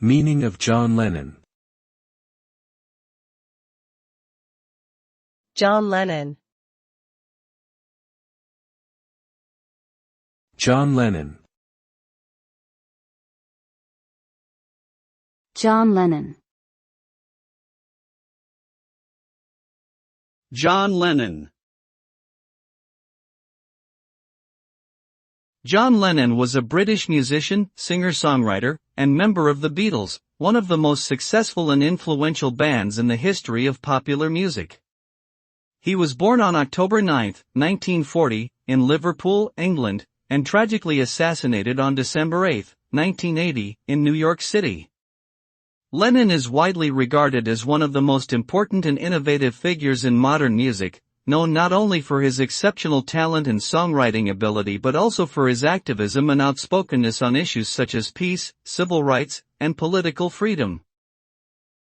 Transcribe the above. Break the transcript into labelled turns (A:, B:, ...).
A: Meaning of John Lennon.
B: John Lennon.
A: John Lennon.
C: John Lennon.
D: John Lennon. John Lennon was a British musician, singer-songwriter, and member of the Beatles, one of the most successful and influential bands in the history of popular music. He was born on October 9, 1940, in Liverpool, England, and tragically assassinated on December 8, 1980, in New York City. Lennon is widely regarded as one of the most important and innovative figures in modern music, known not only for his exceptional talent and songwriting ability but also for his activism and outspokenness on issues such as peace, civil rights, and political freedom.